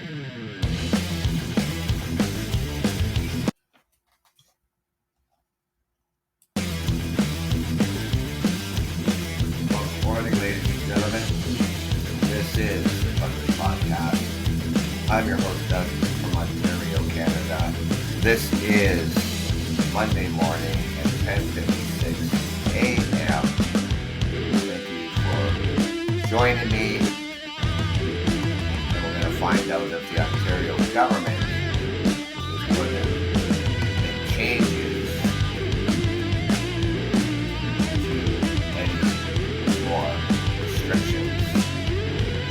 Well, good morning, ladies and gentlemen. This is the Truckers Podcast. I'm your host, Doug, from Ontario, Canada. This is Monday morning at 10:56 a.m. Thank you for joining me. And we're going to find out if the Ontario government is going to make changes to any more restrictions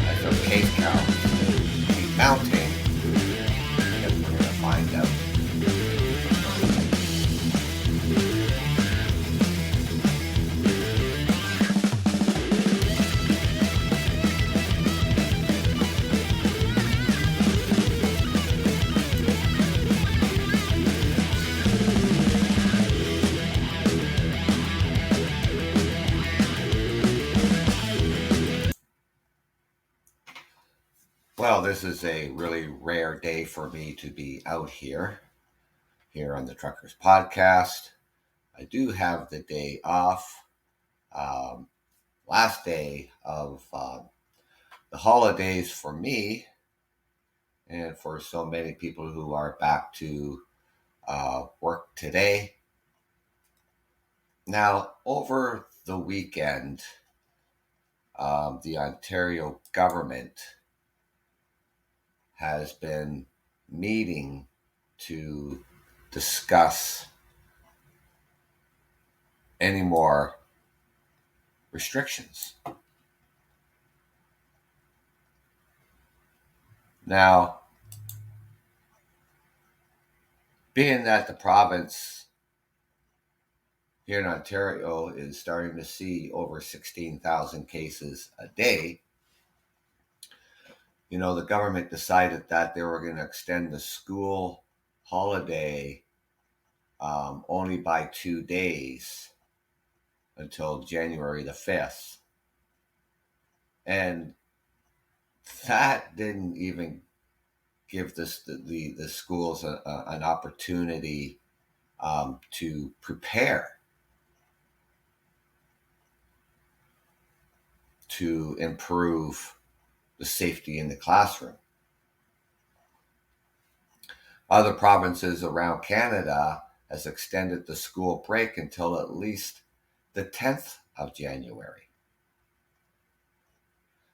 as our case counts keep mounting. I guess we're going to find out. Well, this is a really rare day for me to be out here on the Truckers Podcast. I do have the day off. Last day of the holidays for me and for so many people who are back to work today. Now, over the weekend, the Ontario government has been meeting to discuss any more restrictions. Now, being that the province here in Ontario is starting to see over 16,000 cases a day, the government decided that they were going to extend the school holiday only by 2 days until January the 5th. And that didn't even give the schools an opportunity to prepare to improve the safety in the classroom. Other provinces around Canada has extended the school break until at least the 10th of January.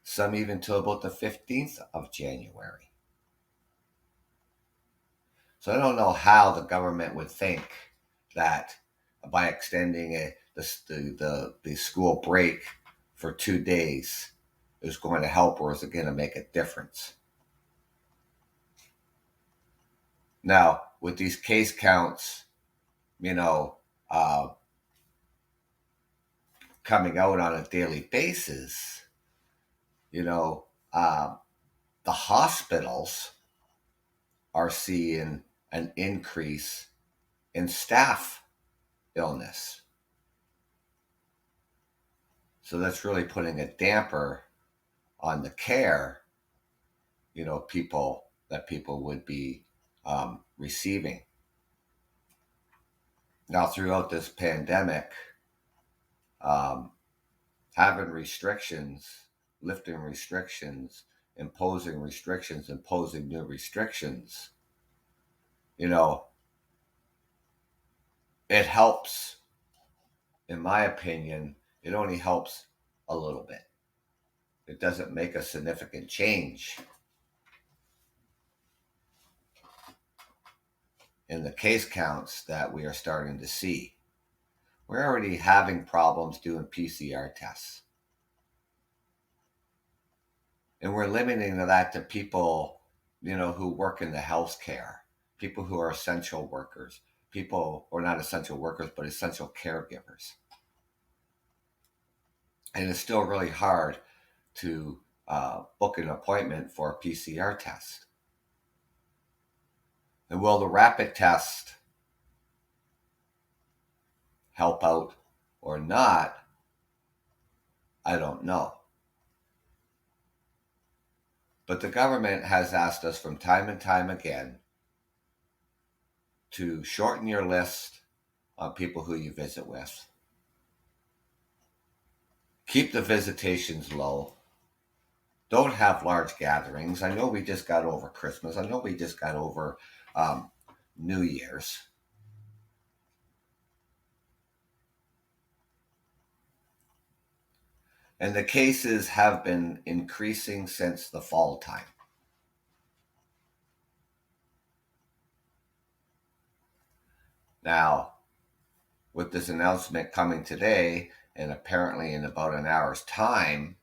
Some even till about the 15th of January. So I don't know how the government would think that by extending the school break for 2 days is going to help, or is it going to make a difference? Now, with these case counts, coming out on a daily basis, the hospitals are seeing an increase in staff illness. So that's really putting a damper on the care, people would be receiving. Now, throughout this pandemic, having restrictions, lifting restrictions, imposing restrictions, imposing new restrictions, it helps, in my opinion, it only helps a little bit. It doesn't make a significant change in the case counts that we are starting to see. We're already having problems doing PCR tests. And we're limiting that to people, who work in the healthcare, people who are essential workers, people, or not essential workers, but essential caregivers. And it's still really hard to book an appointment for a PCR test. And will the rapid test help out or not? I don't know. But the government has asked us from time and time again to shorten your list of people who you visit with. Keep the visitations low. Don't have large gatherings. I know we just got over Christmas. I know we just got over New Year's. And the cases have been increasing since the fall time. Now, with this announcement coming today, and apparently in about an hour's time,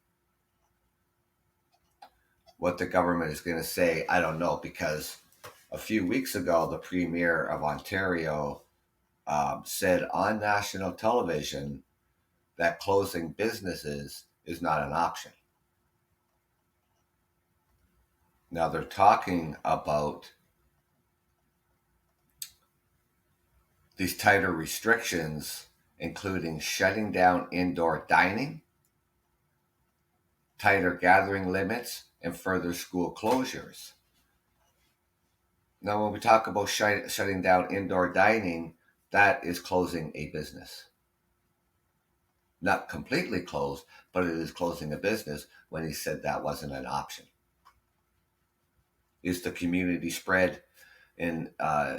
what the government is going to say, I don't know, because a few weeks ago, the Premier of Ontario said on national television that closing businesses is not an option. Now they're talking about these tighter restrictions, including shutting down indoor dining, tighter gathering limits, and further school closures. Now, when we talk about shutting down indoor dining, that is closing a business. Not completely closed, but it is closing a business when he said that wasn't an option. Is the community spread and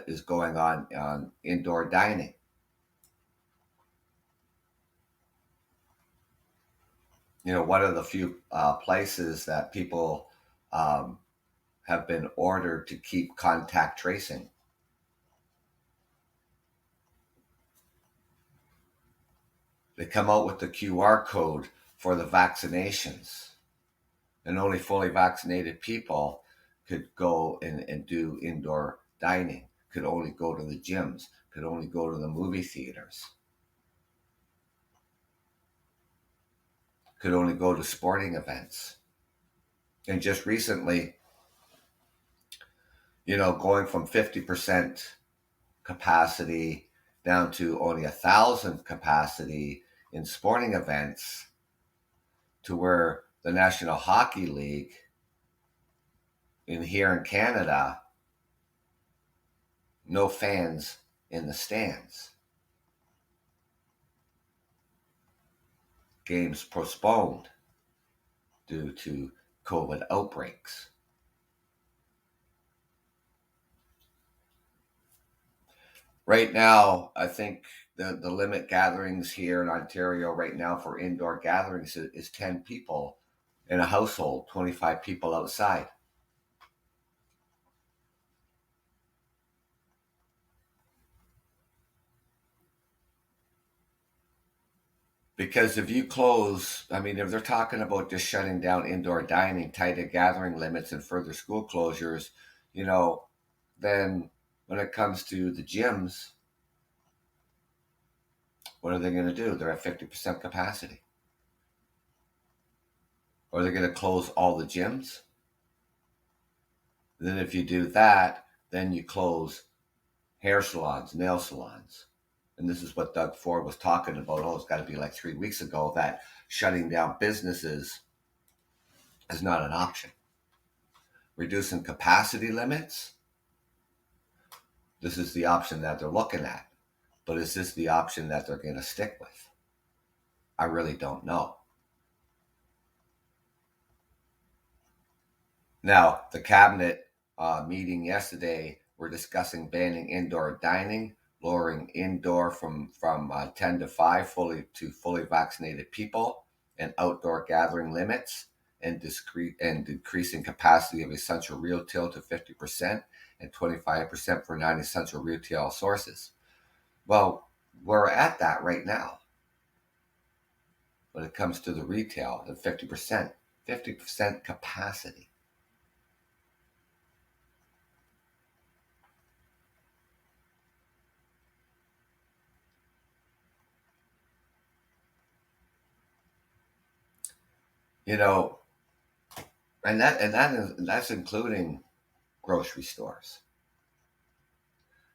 is going on indoor dining? You know, one of the few places that people have been ordered to keep contact tracing. They come out with the QR code for the vaccinations, and only fully vaccinated people could go and do indoor dining, could only go to the gyms, could only go to the movie theaters, could only go to sporting events. And just recently, you know, going from 50% capacity down to only 1,000 capacity in sporting events, to where the National Hockey League here in Canada, no fans in the stands. Games postponed due to COVID outbreaks. Right now, I think the limit gatherings here in Ontario right now for indoor gatherings is 10 people in a household, 25 people outside. Because if you close, I mean, if they're talking about just shutting down indoor dining, tighter gathering limits, and further school closures, you know, then when it comes to the gyms, what are they going to do? They're at 50% capacity. Or they're going to close all the gyms. Then if you do that, then you close hair salons, nail salons. And this is what Doug Ford was talking about. Oh, it's got to be like 3 weeks ago, that shutting down businesses is not an option. Reducing capacity limits, this is the option that they're looking at. But is this the option that they're going to stick with? I really don't know. Now, the cabinet meeting yesterday, we're discussing banning indoor dining, lowering indoor from 10 to 5 fully vaccinated people, and outdoor gathering limits, and decreasing capacity of essential retail to 50% and 25% for non-essential retail sources. Well, we're at that right now. When it comes to the retail, the 50% capacity. You know, and that's including grocery stores.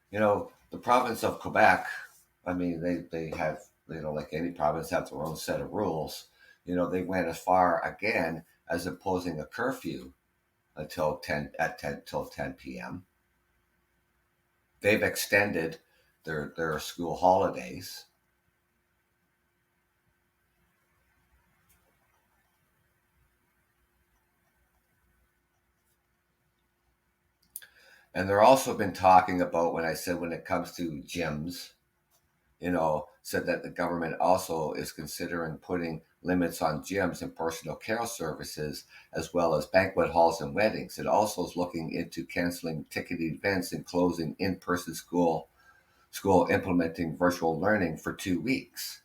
You know, the province of Quebec, I mean, they have, you know, like any province, have their own set of rules. You know, they went as far again as imposing a curfew until 10 p.m. They've extended their school holidays. And they're also been talking about, when I said when it comes to gyms, said that the government also is considering putting limits on gyms and personal care services, as well as banquet halls and weddings. It also is looking into canceling ticketed events and closing in-person school, implementing virtual learning for 2 weeks.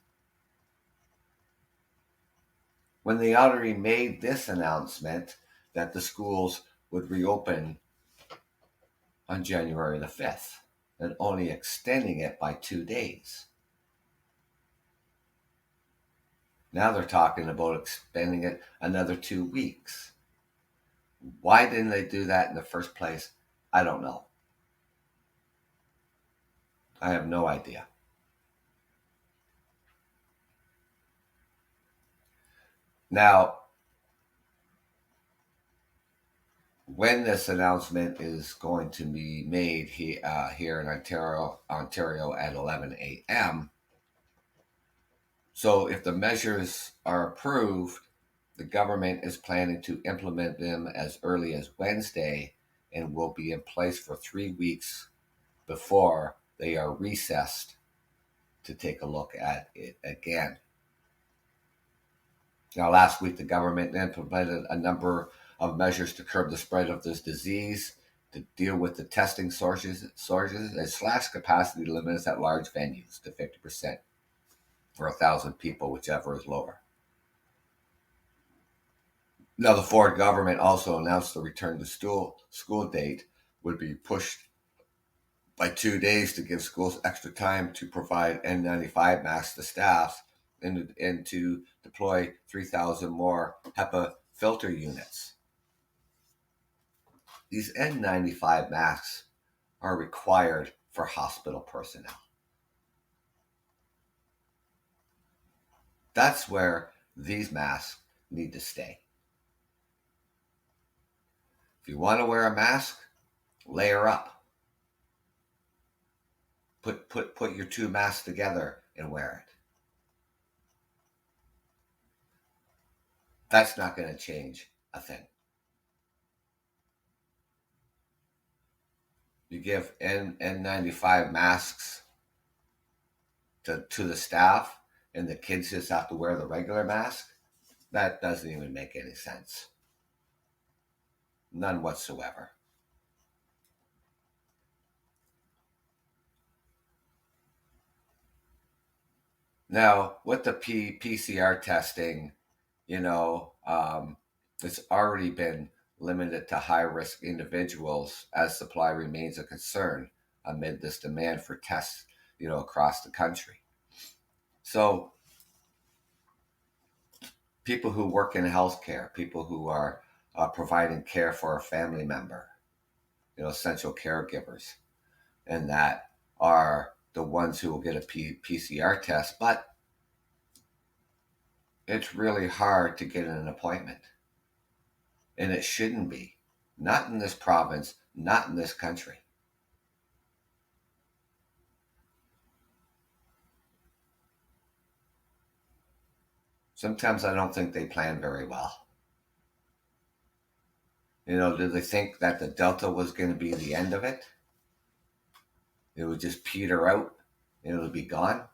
When they already made this announcement that the schools would reopen on January the 5th and only extending it by 2 days. Now they're talking about extending it another 2 weeks. Why didn't they do that in the first place? I don't know. I have no idea. Now, when this announcement is going to be made here in Ontario at 11 a.m., so if the measures are approved, the government is planning to implement them as early as Wednesday and will be in place for 3 weeks before they are recessed to take a look at it again. Now, last week, the government implemented a number of measures to curb the spread of this disease, to deal with the testing sources and slash capacity limits at large venues to 50% for 1,000 people, whichever is lower. Now, the Ford government also announced the return to school date would be pushed by 2 days to give schools extra time to provide N95 masks to staff and to deploy 3,000 more HEPA filter units. These N95 masks are required for hospital personnel. That's where these masks need to stay. If you want to wear a mask, layer up. Put your 2 masks together and wear it. That's not going to change a thing. You give N95 masks to the staff and the kids just have to wear the regular mask. That doesn't even make any sense. None whatsoever. Now, with the PCR testing, it's already been limited to high-risk individuals as supply remains a concern amid this demand for tests, across the country. So people who work in healthcare, people who are providing care for a family member, essential caregivers, and that are the ones who will get a PCR test, but it's really hard to get an appointment. And it shouldn't be. Not in this province, not in this country. Sometimes I don't think they plan very well. Did they think that the Delta was going to be the end of it? It would just peter out and it would be gone?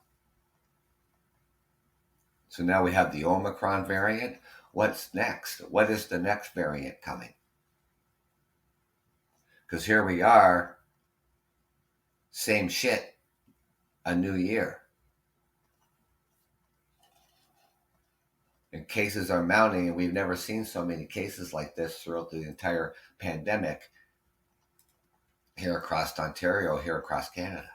So now we have the Omicron variant. What's next? What is the next variant coming? Because here we are, same shit, a new year. And cases are mounting, and we've never seen so many cases like this throughout the entire pandemic here across Ontario, here across Canada.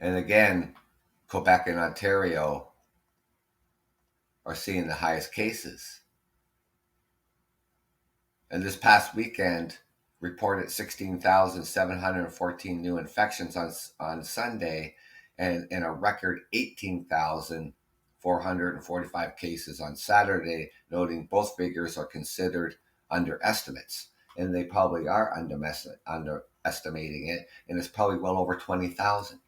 And again, Quebec and Ontario are seeing the highest cases. And this past weekend reported 16,714 new infections on Sunday, and a record 18,000 445 cases on Saturday, noting both figures are considered underestimates. And they probably are underestimating it, and it's probably well over 20,000.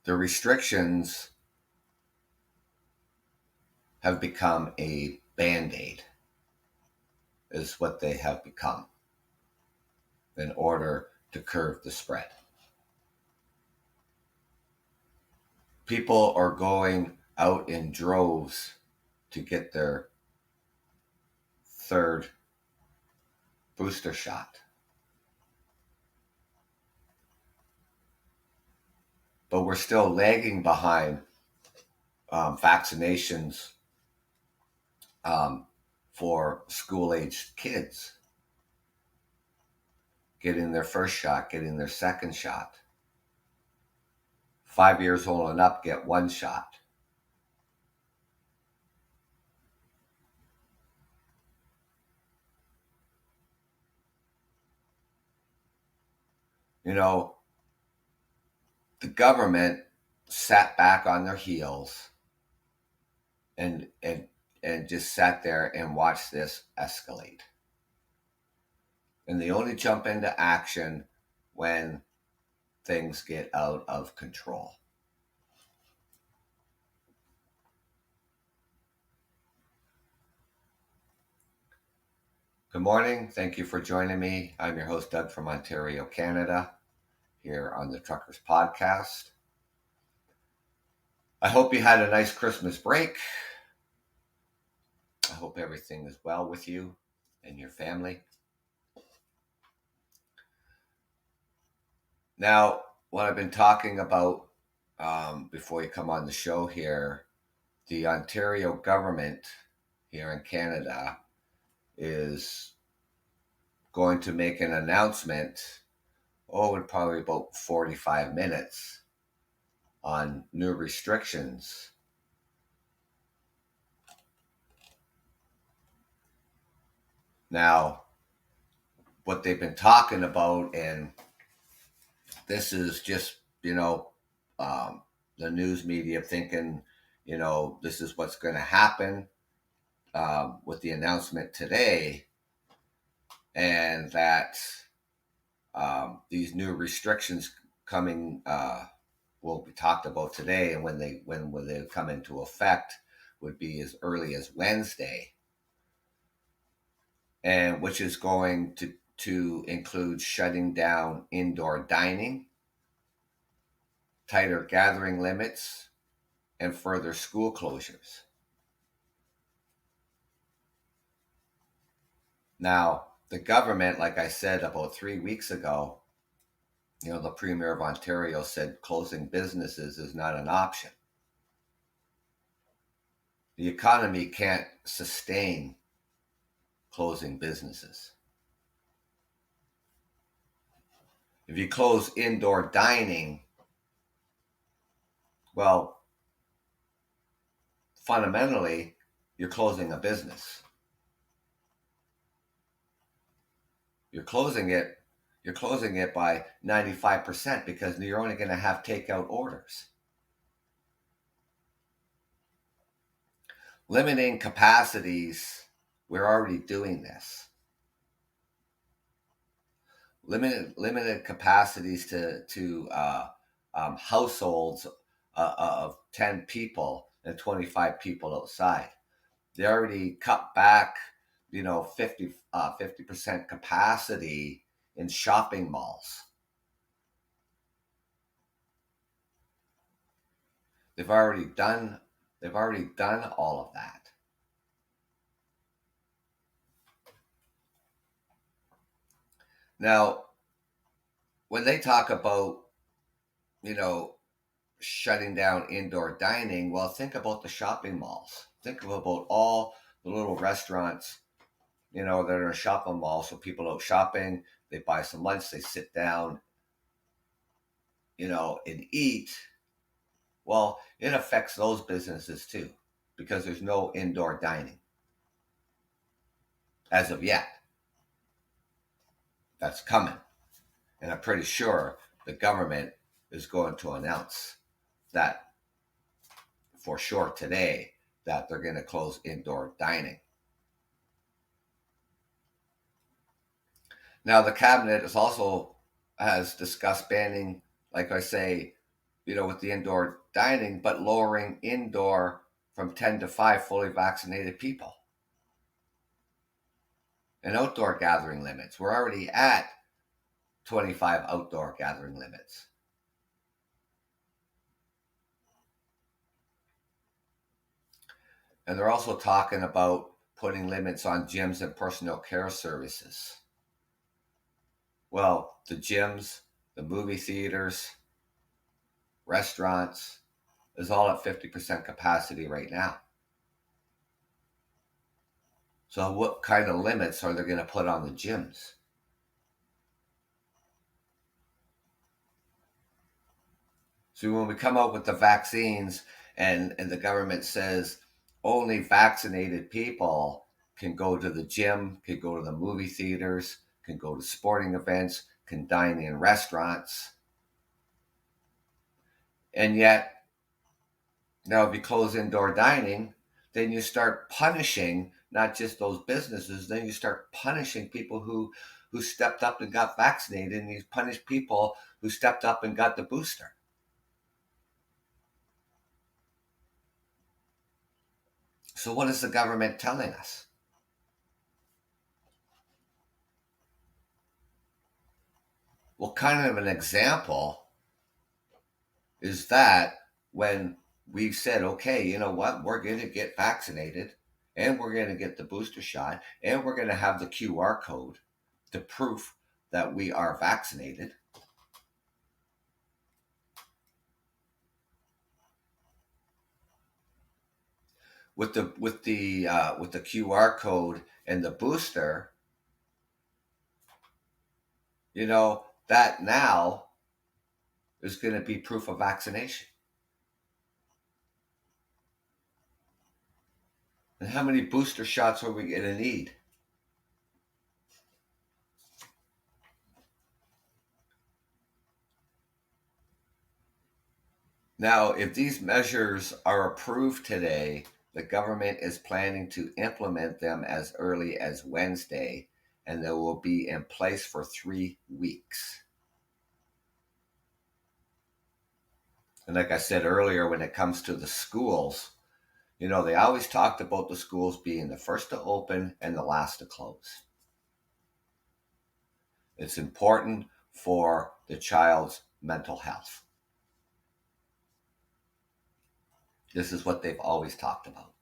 The restrictions have become a Band-Aid, is what they have become, in order to curb the spread. People are going out in droves to get their third booster shot. But we're still lagging behind vaccinations for school-aged kids getting their first shot, getting their second shot. 5 years old and up get one shot. You know, the government sat back on their heels and just sat there and watched this escalate. And they only jump into action when things get out of control. Good morning. Thank you for joining me. I'm your host, Doug from Ontario, Canada, here on the Truckers Podcast. I hope you had a nice Christmas break. I hope everything is well with you and your family. Now, what I've been talking about before you come on the show here, the Ontario government here in Canada is going to make an announcement, in probably about 45 minutes, on new restrictions. Now, what they've been talking about, and this is just, the news media thinking, this is what's going to happen with the announcement today, and that these new restrictions coming will be talked about today, and when they come into effect would be as early as Wednesday, and which is going to include shutting down indoor dining, tighter gathering limits, and further school closures. Now, the government, like I said about 3 weeks ago, the Premier of Ontario said closing businesses is not an option. The economy can't sustain closing businesses. If you close indoor dining, well, fundamentally, you're closing a business. You're closing it by 95% because you're only going to have takeout orders. Limiting capacities, we're already doing this. Limited capacities to households of 10 people and 25 people outside. They already cut back, 50% capacity in shopping malls. They've already done all of that. Now, when they talk about, shutting down indoor dining, well, think about the shopping malls. Think about all the little restaurants, that are in a shopping mall. So people out shopping, they buy some lunch, they sit down, and eat. Well, it affects those businesses too, because there's no indoor dining as of yet. That's coming. And I'm pretty sure the government is going to announce that for sure today, that they're going to close indoor dining. Now, the cabinet is also has discussed banning, like I say, with the indoor dining, but lowering indoor from 10 to 5 fully vaccinated people. And outdoor gathering limits. We're already at 25 outdoor gathering limits. And they're also talking about putting limits on gyms and personal care services. Well, the gyms, the movie theaters, restaurants is all at 50% capacity right now. So what kind of limits are they going to put on the gyms? So when we come out with the vaccines and the government says only vaccinated people can go to the gym, can go to the movie theaters, can go to sporting events, can dine in restaurants. And yet, now if you close indoor dining, then you start punishing not just those businesses, then you start punishing people who stepped up and got vaccinated, and you punish people who stepped up and got the booster. So what is the government telling us? Well, kind of an example is that when we said, okay, you know what, we're going to get vaccinated and we're going to get the booster shot and we're going to have the QR code to proof that we are vaccinated. With the QR code and the booster, that now is going to be proof of vaccination. And how many booster shots are we going to need? Now, if these measures are approved today, the government is planning to implement them as early as Wednesday, and they will be in place for 3 weeks. And like I said earlier, when it comes to the schools, they always talked about the schools being the first to open and the last to close. It's important for the child's mental health. This is what they've always talked about.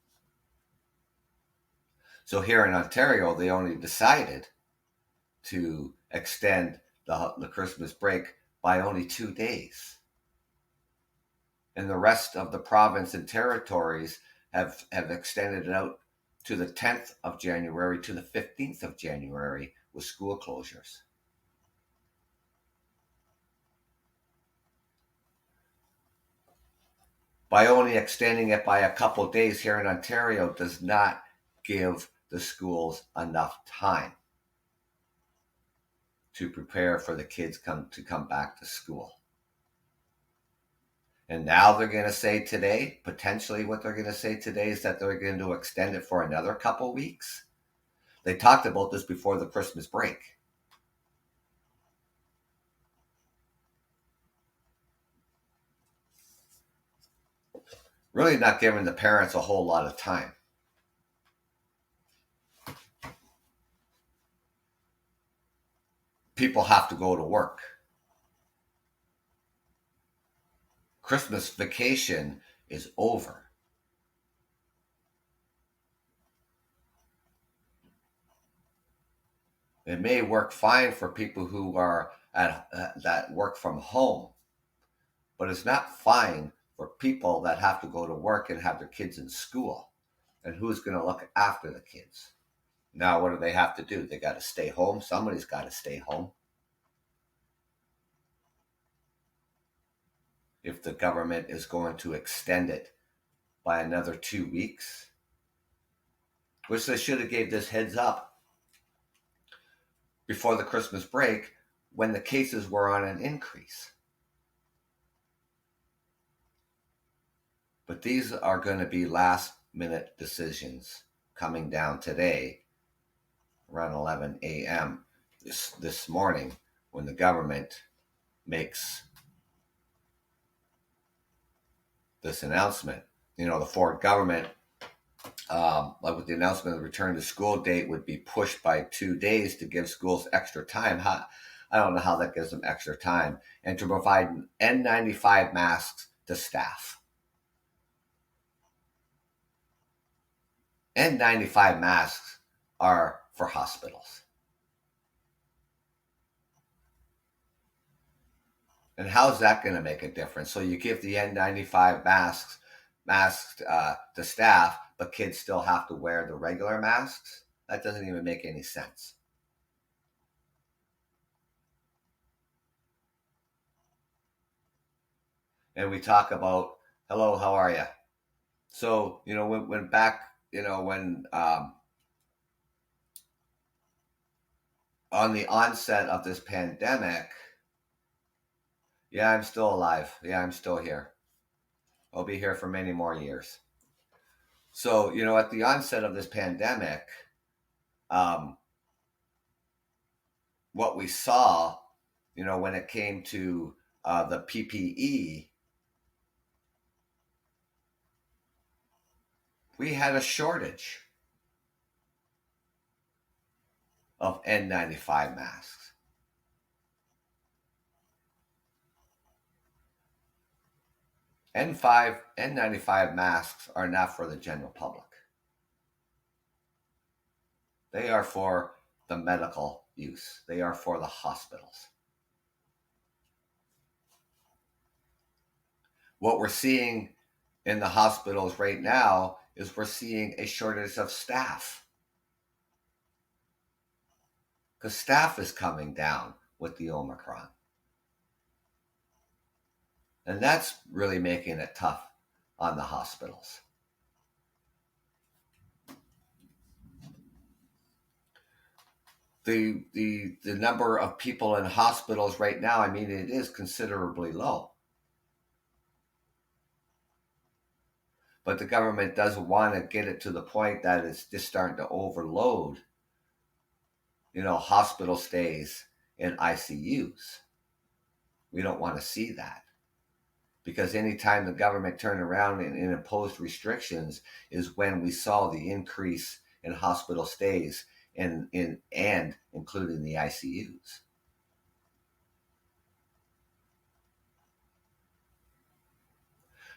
So here in Ontario, they only decided to extend the Christmas break by only 2 days. And the rest of the province and territories have extended it out to the 10th of January to the 15th of January with school closures. By only extending it by a couple of days here in Ontario does not give the schools enough time to prepare for the kids to come back to school. And now they're going to say today, potentially what they're going to say today is that they're going to extend it for another couple weeks. They talked about this before the Christmas break. Really not giving the parents a whole lot of time. People have to go to work. Christmas vacation is over. It may work fine for people who are that work from home, but it's not fine for people that have to go to work and have their kids in school. And who's going to look after the kids? Now, what do they have to do? They got to stay home. Somebody's got to stay home. If the government is going to extend it by another 2 weeks, which they should have gave this heads up before the Christmas break, when the cases were on an increase. But these are going to be last minute decisions coming down today around 11 a.m. This morning when the government makes this announcement. The Ford government, like with the announcement of the return to school date, would be pushed by 2 days to give schools extra time. I don't know how that gives them extra time. And to provide N95 masks to staff. N95 masks are for hospitals. And how's that going to make a difference? So you give the N95 masks to staff, but kids still have to wear the regular masks? That doesn't even make any sense. And we talk about, hello, how are you? So, when back, when on the onset of this pandemic, yeah, I'm still alive. Yeah, I'm still here. I'll be here for many more years. So, at the onset of this pandemic, what we saw, when it came to the PPE, we had a shortage of N95 masks. N95 masks are not for the general public. They are for the medical use. They are for the hospitals. What we're seeing in the hospitals right now is we're seeing a shortage of staff. Because staff is coming down with the Omicron. And that's really making it tough on the hospitals. The number of people in hospitals right now, it is considerably low. But the government doesn't want to get it to the point that it's just starting to overload, hospital stays and ICUs. We don't want to see that. Because anytime the government turned around and imposed restrictions is when we saw the increase in hospital stays and including the ICUs.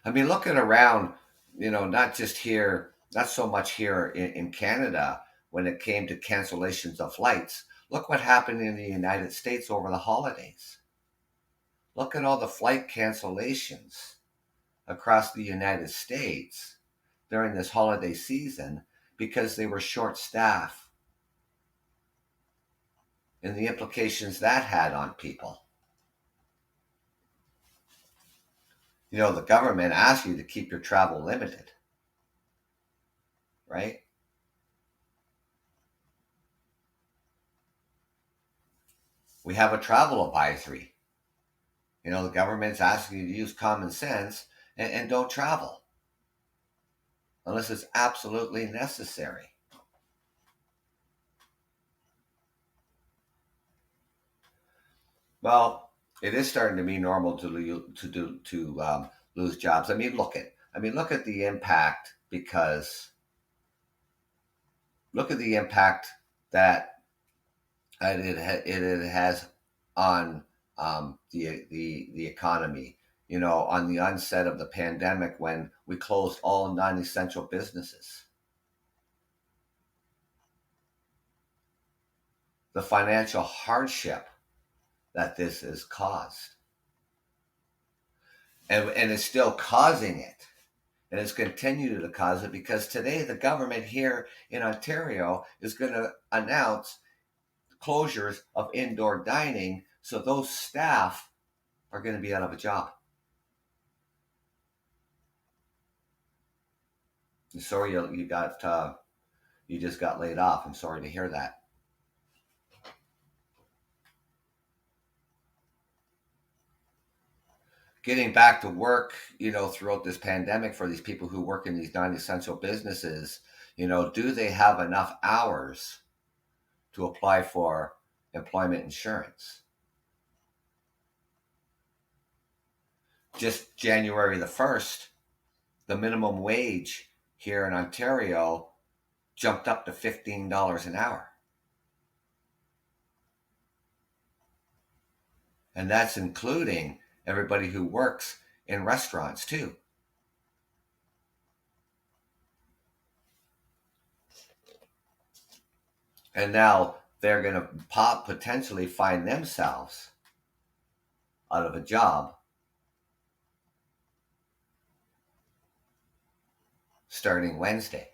Looking around, not just here, not so much here in Canada when it came to cancellations of flights. Look what happened in the United States over the holidays. Look at all the flight cancellations across the United States during this holiday season because they were short-staffed and the implications that had on people. The government asks you to keep your travel limited, right? We have a travel advisory. The government's asking you to use common sense and don't travel unless it's absolutely necessary. Well, it is starting to be normal to lose jobs. Look at the impact look at the impact that it has on the economy. On the onset of the pandemic when we closed all non-essential businesses. The financial hardship that this has caused. And it's still causing it. And it's continued to cause it because today the government here in Ontario is going to announce closures of indoor dining. So those staff are going to be out of a job. I'm sorry you just got laid off. I'm sorry to hear that. getting back to work, throughout this pandemic for these people who work in these non-essential businesses, do they have enough hours to apply for employment insurance? Just January the 1st, the minimum wage here in Ontario jumped up to $15 an hour. And that's including everybody who works in restaurants too. And now they're going to potentially find themselves out of a job starting Wednesday.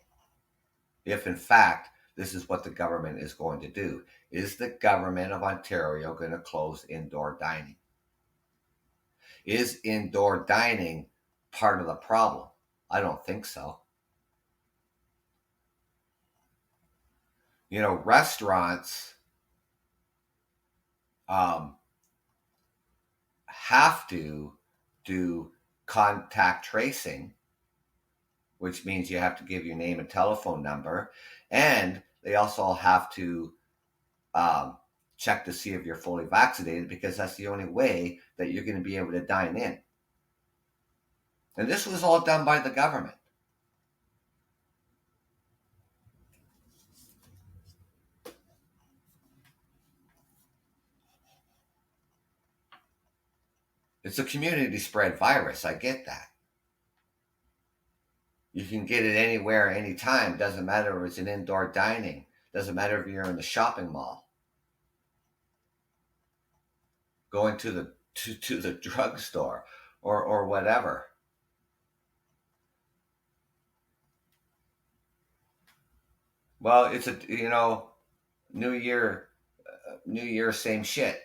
If in fact this is what the government is going to do. Is the government of Ontario going to close indoor dining? Is indoor dining part of the problem? I don't think so. Restaurants have to do contact tracing, which means you have to give your name and telephone number, and they also have to check to see if you're fully vaccinated, because that's the only way that you're going to be able to dine in. And this was all done by the government. It's a community spread virus. I get that. You can get it anywhere, anytime. Doesn't matter if it's an indoor dining. Doesn't matter if you're in the shopping mall. Going to the drugstore or whatever. Well, it's a New Year, same shit,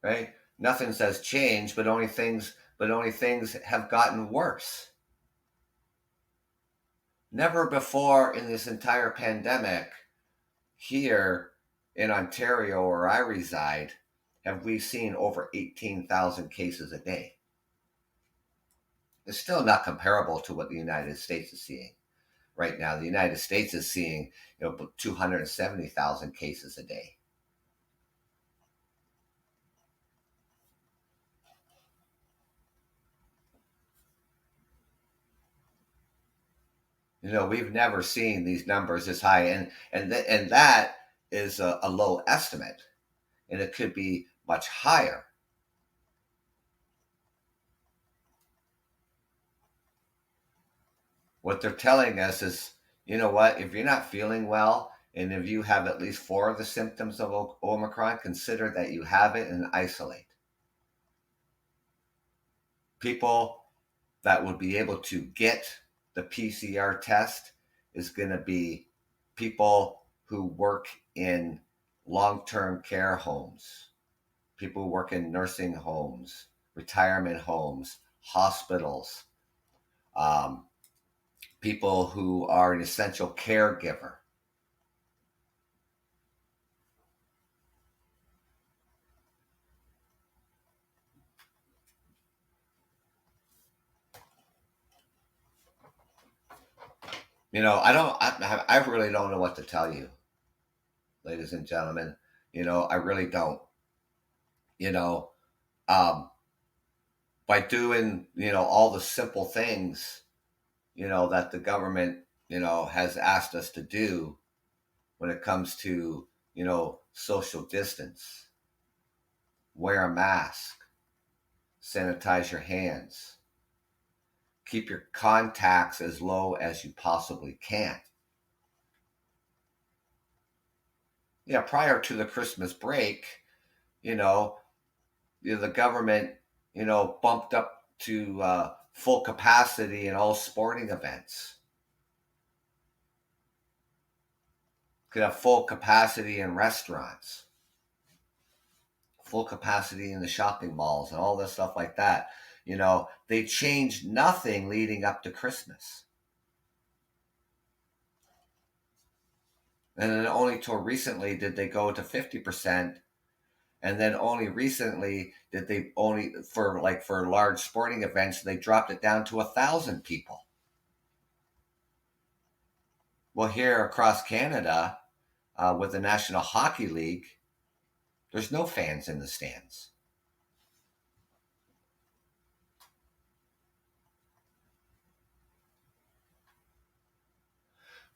right? Nothing says change, but only things have gotten worse. Never before in this entire pandemic here in Ontario, where I reside, have we seen over 18,000 cases a day. It's still not comparable to what the United States is seeing right now. The United States is seeing 270,000 cases a day. We've never seen these numbers this high, and that is a low estimate, and it could be much higher. What they're telling us is, if you're not feeling well, and if you have at least 4 of the symptoms of Omicron, consider that you have it and isolate. People that would be able to get the PCR test is going to be people who work in long-term care homes, people who work in nursing homes, retirement homes, hospitals, people who are an essential caregiver. I really don't know what to tell you, ladies and gentlemen. I really don't. By doing, all the simple things, that the government, has asked us to do when it comes to, social distance, wear a mask, sanitize your hands, keep your contacts as low as you possibly can. Prior to the Christmas break, the government, bumped up to full capacity in all sporting events. Could have full capacity in restaurants, full capacity in the shopping malls, and all this stuff like that. They changed nothing leading up to Christmas. And then only till recently did they go to 50%, And then only recently did they only for large sporting events they dropped it down to 1,000 people. Well, here across Canada, with the National Hockey League, there's no fans in the stands.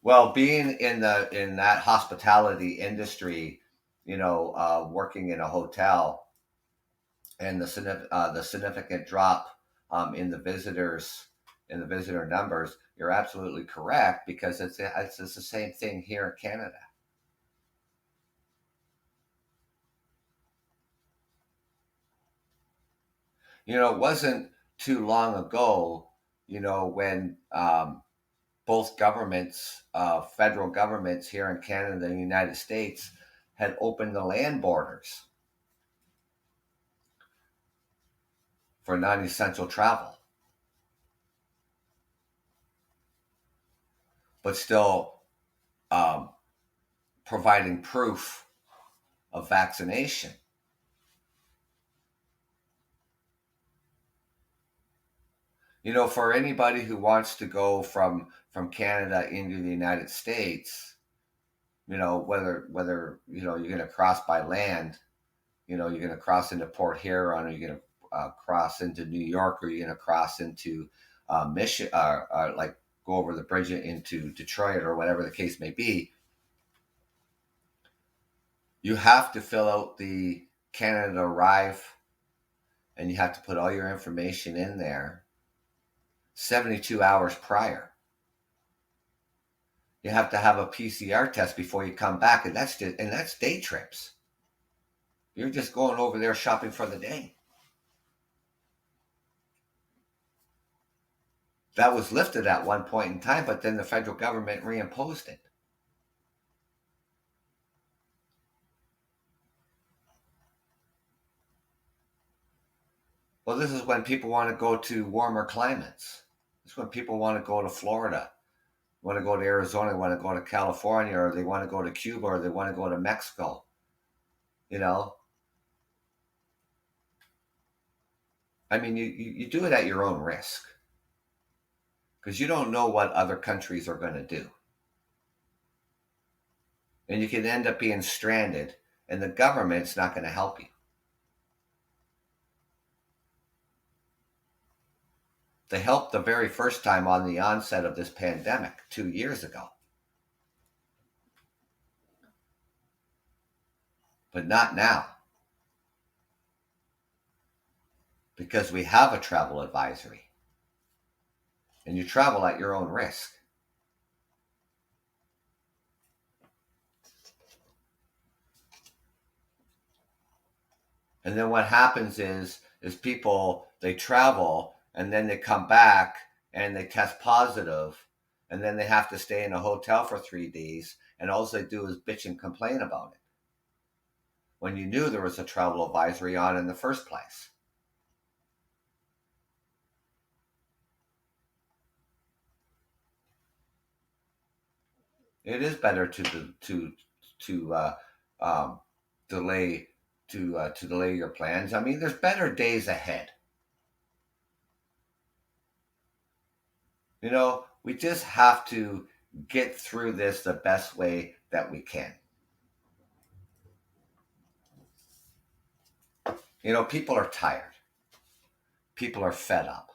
Well, being in that hospitality industry, working in a hotel, and the significant drop in the visitor numbers, you're absolutely correct, because it's the same thing here in Canada. It wasn't too long ago, when both governments, federal governments here in Canada and the United States, had opened the land borders for non-essential travel, but still um, providing proof of vaccination. For anybody who wants to go from Canada into the United States, whether you're going to cross by land, you're going to cross into Port Huron, or you're going to cross into New York, or you're going to cross into Michigan, like go over the bridge into Detroit, or whatever the case may be. You have to fill out the Canada Arrive, and you have to put all your information in there 72 hours prior. You have to have a PCR test before you come back, and that's day trips. You're just going over there shopping for the day. That was lifted at one point in time, but then the federal government reimposed it. Well, this is when people want to go to warmer climates. This is when people want to go to Florida, want to go to Arizona, want to go to California, or they want to go to Cuba, or they want to go to Mexico. I mean, you do it at your own risk, because you don't know what other countries are going to do. And you can end up being stranded, and the government's not going to help you. They helped the very first time on the onset of this pandemic 2 years ago, but not now, because we have a travel advisory, and you travel at your own risk. And then what happens is people, they travel, and then they come back and they test positive, and then they have to stay in a hotel for 3 days, and all they do is bitch and complain about it, when you knew there was a travel advisory on in the first place. It is better to delay to delay your plans. I mean, there's better days ahead. We just have to get through this the best way that we can. People are tired. People are fed up.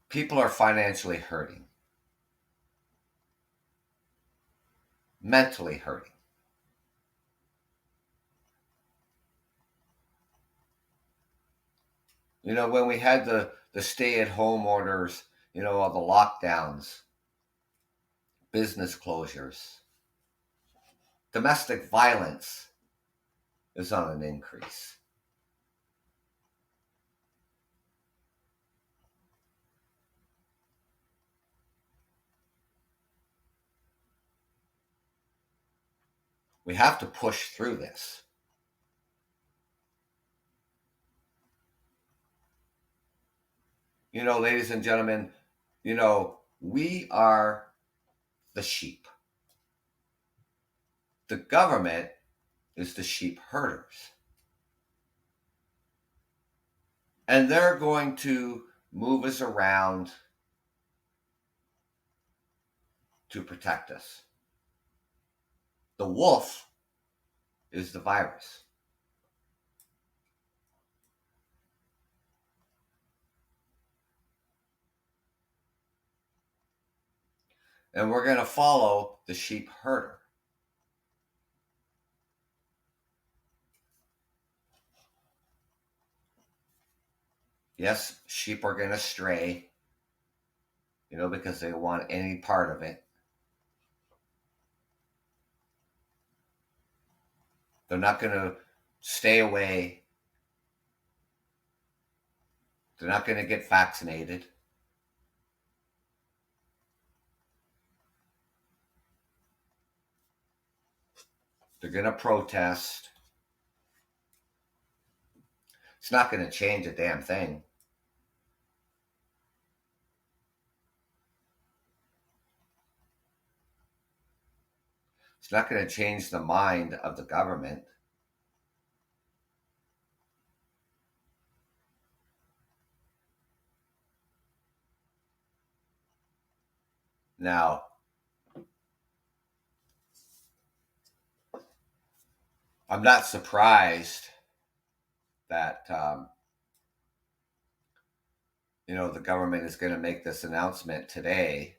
People are financially hurting, mentally hurting. When we had the stay-at-home orders, all the lockdowns, business closures, domestic violence is on an increase. We have to push through this. Ladies and gentlemen, we are the sheep. The government is the sheep herders. And they're going to move us around to protect us. The wolf is the virus. And we're going to follow the sheep herder. Yes, sheep are going to stray, because they want any part of it. They're not going to stay away. They're not going to get vaccinated. They're going to protest. It's not going to change a damn thing. It's not going to change the mind of the government. Now, I'm not surprised that, the government is going to make this announcement today.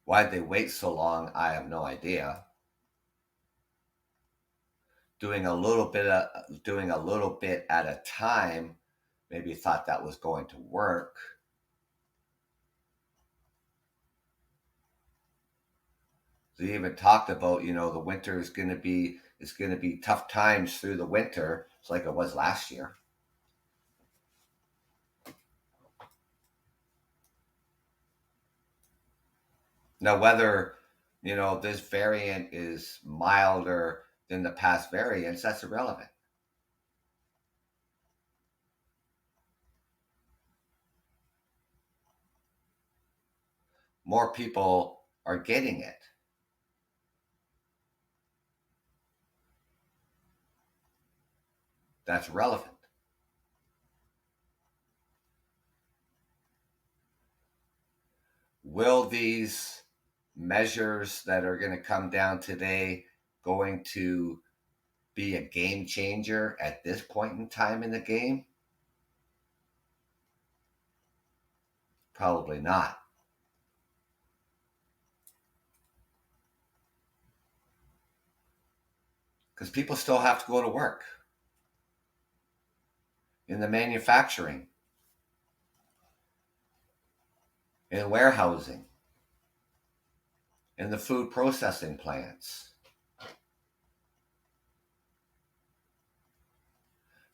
Why'd they wait so long? I have no idea. Doing a little bit at a time, maybe thought that was going to work. They even talked about, the winter is going to be tough times through the winter. It's like it was last year. Now, whether, this variant is milder than the past variants, that's irrelevant. More people are getting it. That's relevant. Will these measures that are going to come down today going to be a game changer at this point in time in the game? Probably not. Because people still have to go to work in the manufacturing, in warehousing, in the food processing plants,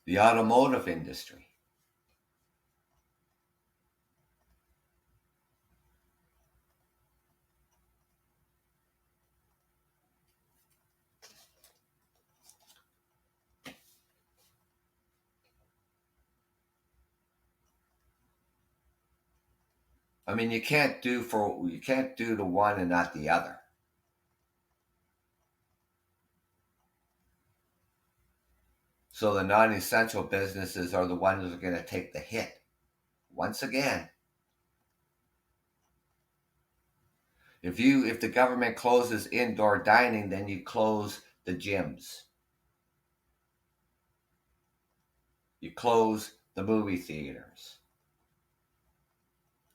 the automotive industry. I mean, you can't do the one and not the other. So the non-essential businesses are the ones that are going to take the hit. Once again, if the government closes indoor dining, then you close the gyms. You close the movie theaters.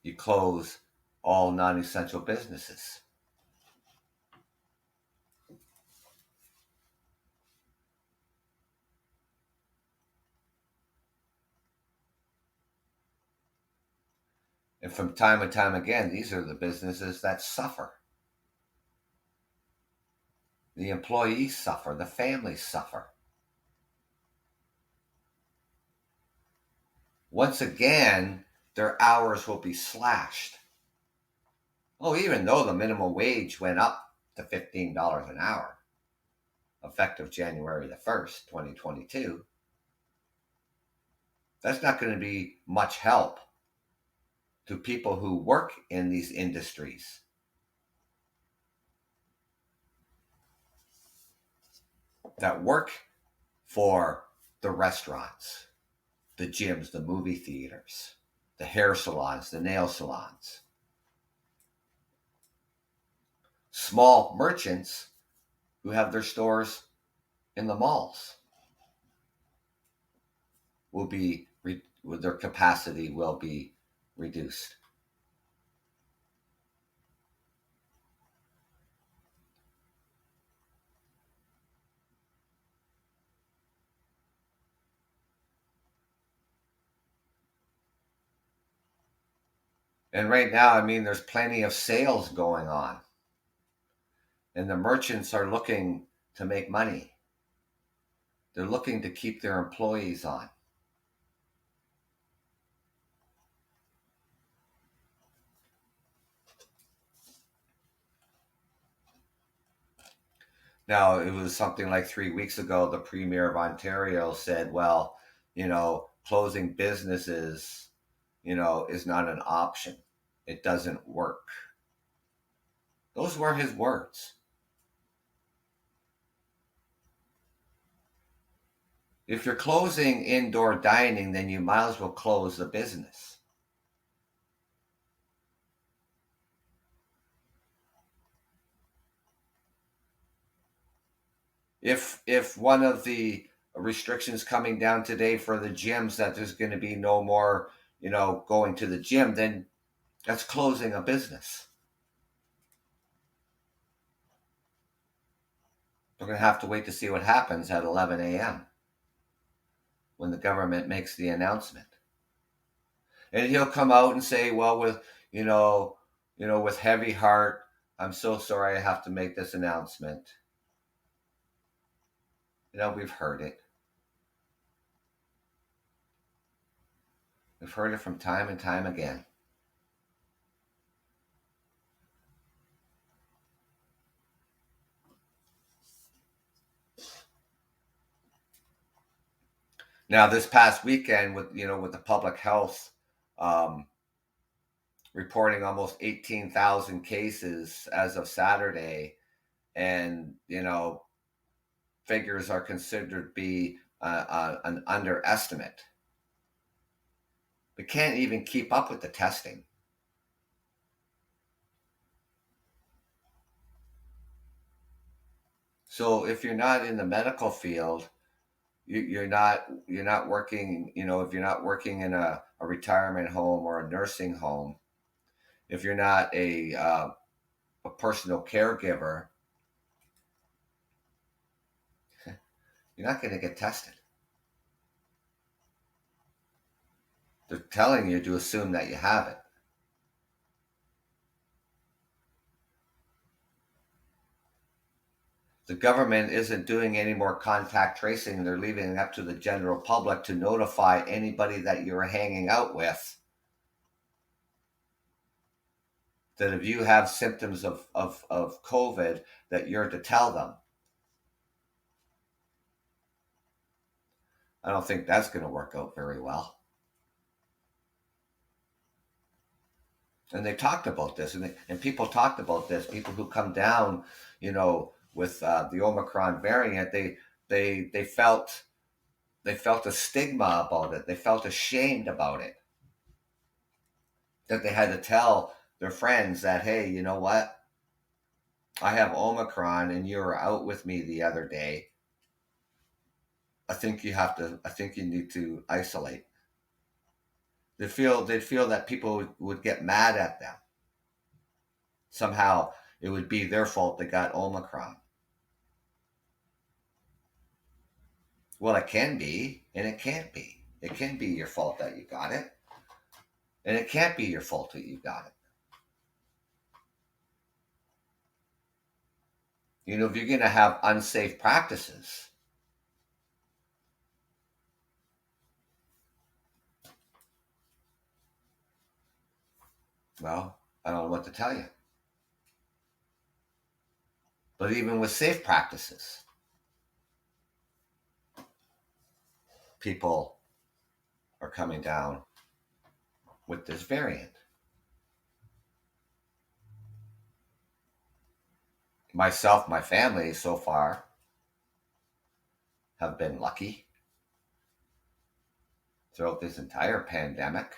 You close all non-essential businesses. And from time and time again, these are the businesses that suffer. The employees suffer. The families suffer. Once again, their hours will be slashed. Oh, even though the minimum wage went up to $15 an hour, effective January the 1st, 2022, that's not going to be much help to people who work in these industries. that work for the restaurants, the gyms, the movie theaters, the hair salons, the nail salons, small merchants who have their stores in the malls will be their capacity will be reduced. And right now, I mean, there's plenty of sales going on, and the merchants are looking to make money. They're looking to keep their employees on. Now, it was something like 3 weeks ago, the Premier of Ontario said, well, closing businesses, is not an option. It doesn't work. Those were his words. If you're closing indoor dining, then you might as well close the business. If one of the restrictions coming down today for the gyms that there's going to be no more, going to the gym, then that's closing a business. We're going to have to wait to see what happens at 11 a.m. when the government makes the announcement. And he'll come out and say, well, with heavy heart, I'm so sorry I have to make this announcement. We've heard it. We've heard it from time and time again. Now, this past weekend, with the public health reporting almost 18,000 cases as of Saturday, and figures are considered to be an underestimate. We can't even keep up with the testing. So if you're not in the medical field, you're not working. If you're not working in a retirement home or a nursing home, if you're not a personal caregiver, you're not going to get tested. They're telling you to assume that you have it. The government isn't doing any more contact tracing. They're leaving it up to the general public to notify anybody that you're hanging out with that if you have symptoms of COVID, that you're to tell them. I don't think that's going to work out very well. And they talked about this, and people talked about this. People who come down, with the Omicron variant, they felt a stigma about it. They felt ashamed about it. That they had to tell their friends that, hey, you know what? I have Omicron, and you were out with me the other day. I think you need to isolate. They'd feel that people would get mad at them. Somehow it would be their fault they got Omicron. Well, it can be, and it can't be. It can be your fault that you got it, and it can't be your fault that you got it. If you're going to have unsafe practices, well, I don't know what to tell you. But even with safe practices, people are coming down with this variant. Myself, my family so far, have been lucky throughout this entire pandemic.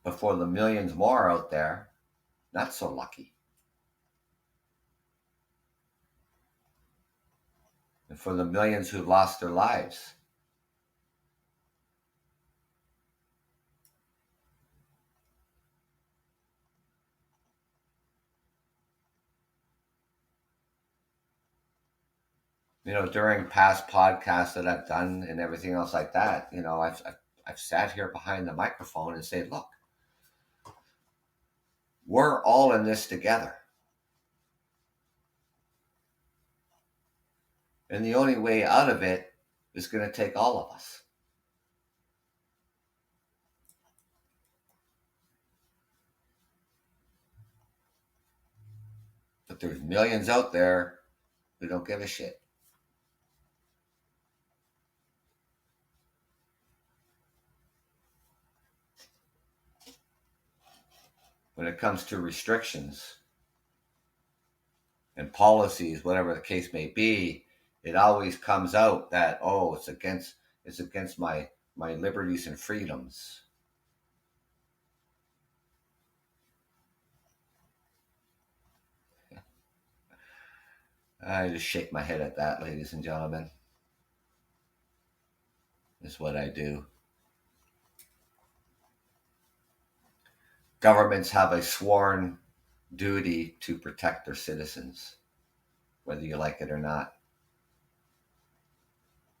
But for the millions more out there, not so lucky. And for the millions who lost their lives, during past podcasts that I've done and everything else like that, I've sat here behind the microphone and said, look, we're all in this together. And the only way out of it is going to take all of us. But there's millions out there who don't give a shit. When it comes to restrictions and policies, whatever the case may be, it always comes out that, oh, it's against my liberties and freedoms. I just shake my head at that, ladies and gentlemen. Is what I do. Governments have a sworn duty to protect their citizens, whether you like it or not.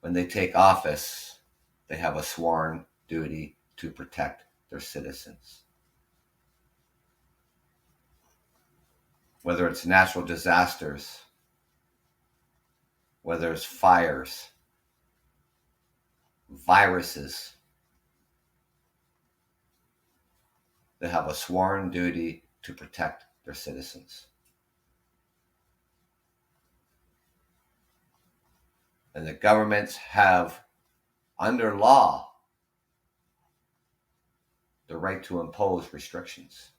When they take office, they have a sworn duty to protect their citizens. Whether it's natural disasters, whether it's fires, viruses, they have a sworn duty to protect their citizens. And the governments have, under law, the right to impose restrictions.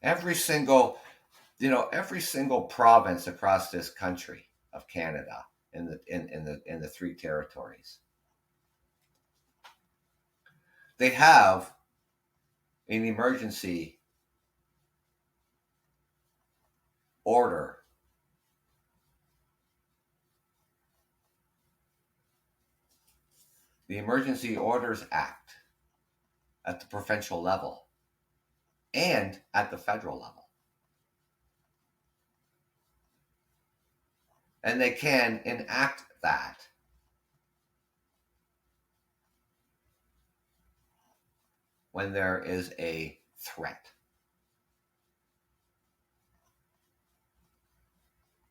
Every single province across this country of Canada, in the three territories, they have an emergency order. The Emergency Orders Act at the provincial level and at the federal level. And they can enact that when there is a threat.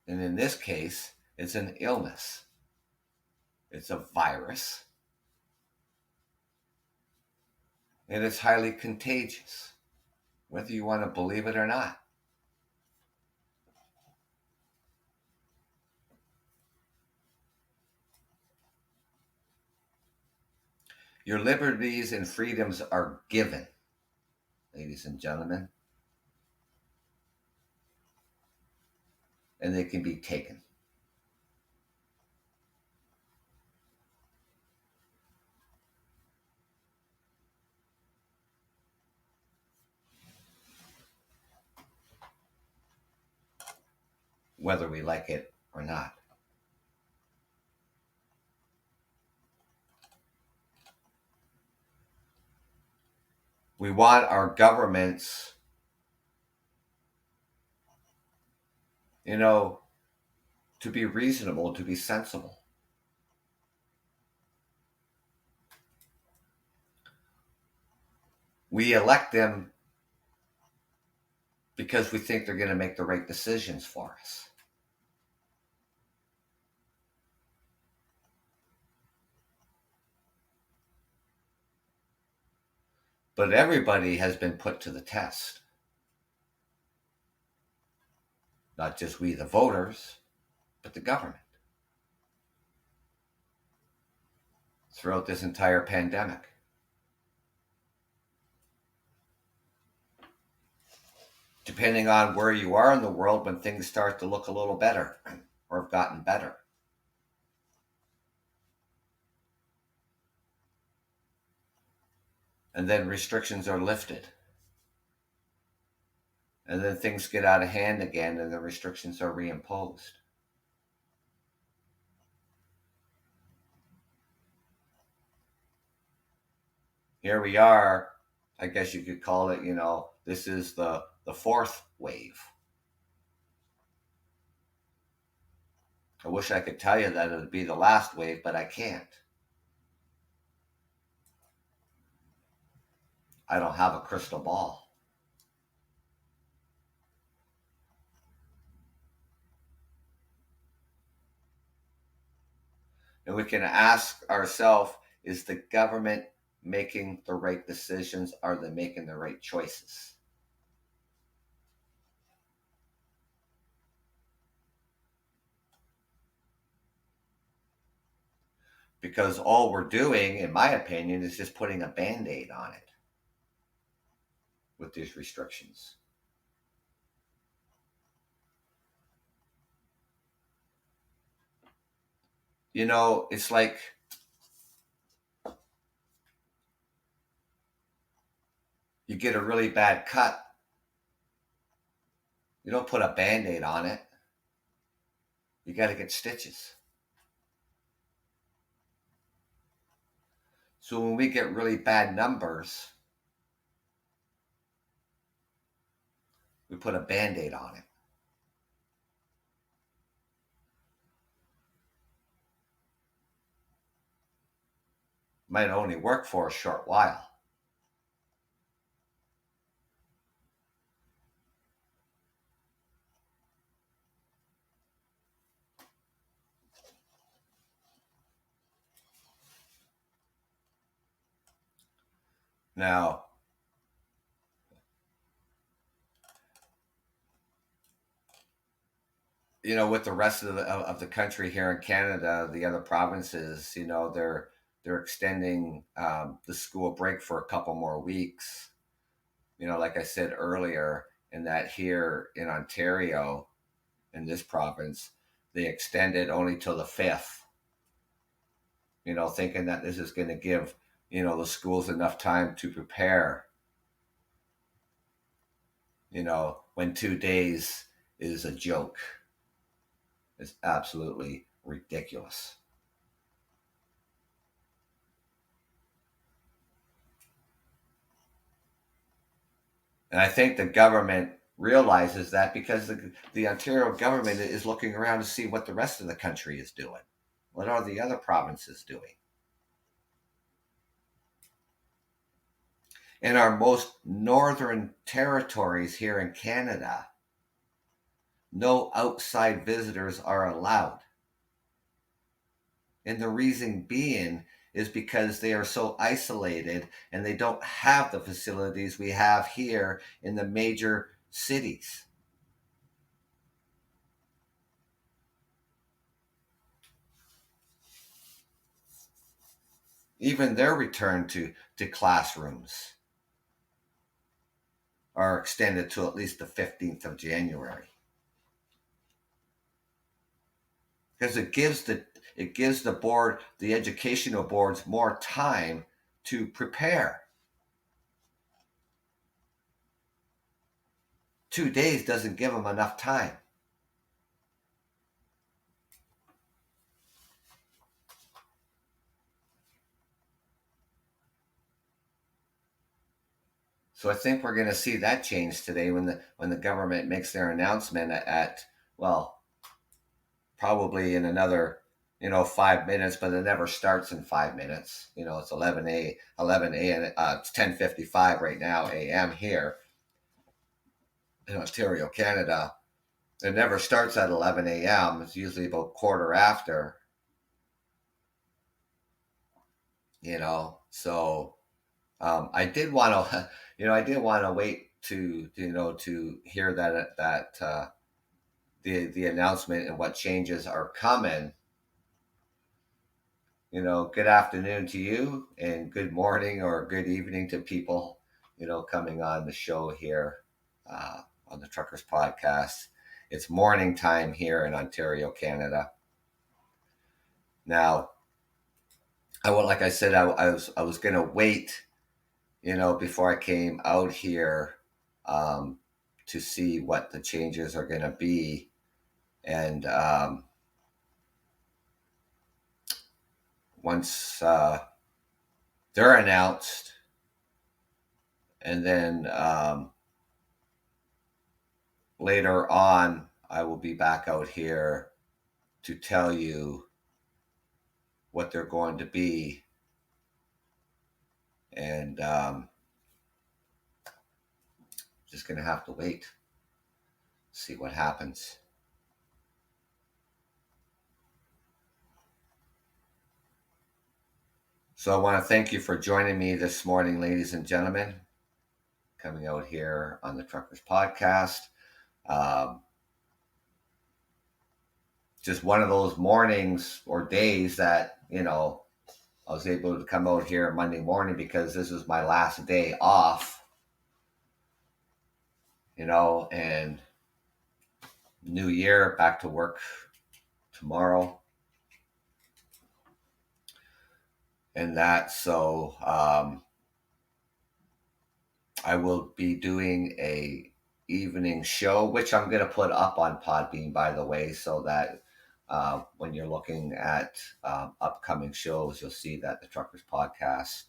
And in this case, it's an illness. It's a virus. And it's highly contagious, whether you want to believe it or not. Your liberties and freedoms are given, ladies and gentlemen, and they can be taken. Whether we like it or not. We want our governments, to be reasonable, to be sensible. We elect them because we think they're going to make the right decisions for us. But everybody has been put to the test. Not just we, the voters, but the government. Throughout this entire pandemic. depending on where you are in the world, when things start to look a little better or have gotten better. And then restrictions are lifted. And then things get out of hand again and the restrictions are reimposed. Here we are. I guess you could call it, this is the fourth wave. I wish I could tell you that it would be the last wave, but I can't. I don't have a crystal ball. And we can ask ourselves, is the government making the right decisions? Are they making the right choices? Because all we're doing, in my opinion, is just putting a band-aid on it with these restrictions. It's like you get a really bad cut. You don't put a band-aid on it. You got to get stitches. So when we get really bad numbers, we put a band-aid on it. Might only work for a short while. Now, with the rest of the country here in Canada, the other provinces, they're extending the school break for a couple more weeks. Like I said earlier, in that here in Ontario, in this province, they extended only till the 5th. Thinking that this is going to give the schools enough time to prepare. When 2 days is a joke. It's absolutely ridiculous. And I think the government realizes that because the Ontario government is looking around to see what the rest of the country is doing. What are the other provinces doing? In our most northern territories here in Canada, no outside visitors are allowed. And the reason being is because they are so isolated and they don't have the facilities we have here in the major cities. Even their return to classrooms are extended to at least the 15th of January. Because it gives the board, the educational boards, more time to prepare. 2 days doesn't give them enough time. So I think we're going to see that change today when the government makes their announcement at probably in another 5 minutes, but it never starts in 5 minutes. It's 11 a.m. It's 10:55 right now a.m. here in Ontario, Canada. It never starts at 11 a.m. It's usually about quarter after. So I did want to, wait to hear that the announcement and what changes are coming. Good afternoon to you, and good morning or good evening to people, coming on the show here on the Truckers Podcast. It's morning time here in Ontario, Canada. Now, like I said, I was going to wait, before I came out here to see what the changes are going to be. And once they're announced, and then later on, I will be back out here to tell you what they're going to be. And just going to have to wait, see what happens. So I want to thank you for joining me this morning, ladies and gentlemen, coming out here on the Truckers Podcast. Just one of those mornings or days that, I was able to come out here Monday morning because this is my last day off, and New Year, back to work tomorrow. And that, so I will be doing a evening show, which I'm going to put up on Podbean, by the way, so that when you're looking at upcoming shows, you'll see that the Truckers Podcast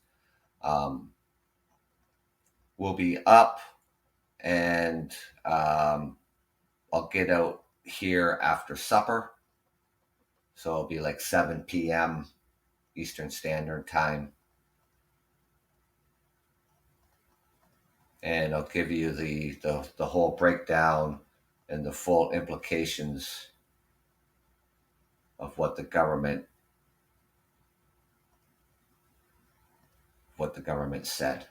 will be up, and I'll get out here after supper. So it'll be like 7 p.m. Eastern Standard Time. And I'll give you the whole breakdown and the full implications of what the government said.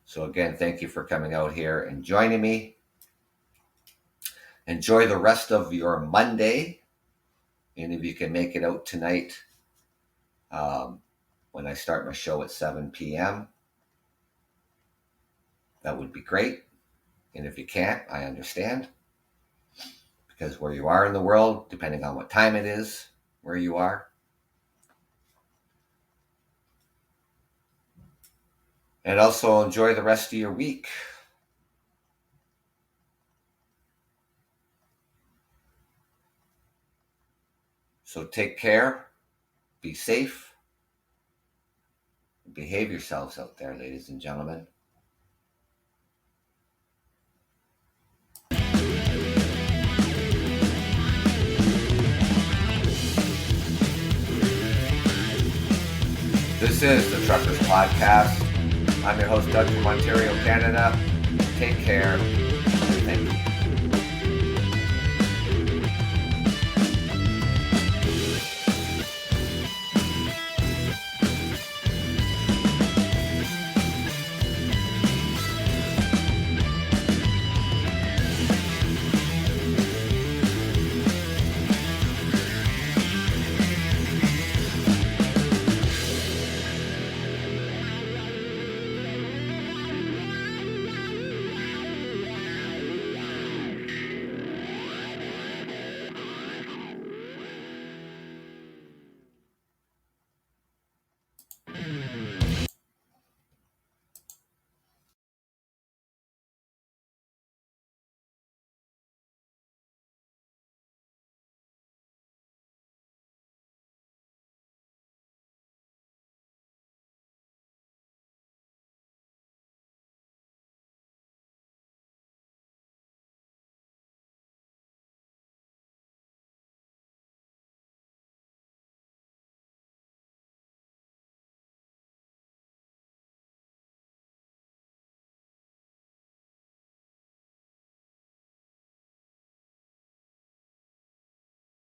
So again, thank you for coming out here and joining me. Enjoy the rest of your Monday. And if you can make it out tonight, when I start my show at 7 p.m., that would be great. And if you can't, I understand. Because where you are in the world, depending on what time it is, where you are. And also enjoy the rest of your week. So take care, be safe, behave yourselves out there, ladies and gentlemen. This is the Truckers Podcast. I'm your host, Doug from Ontario, Canada. Take care. Thank you.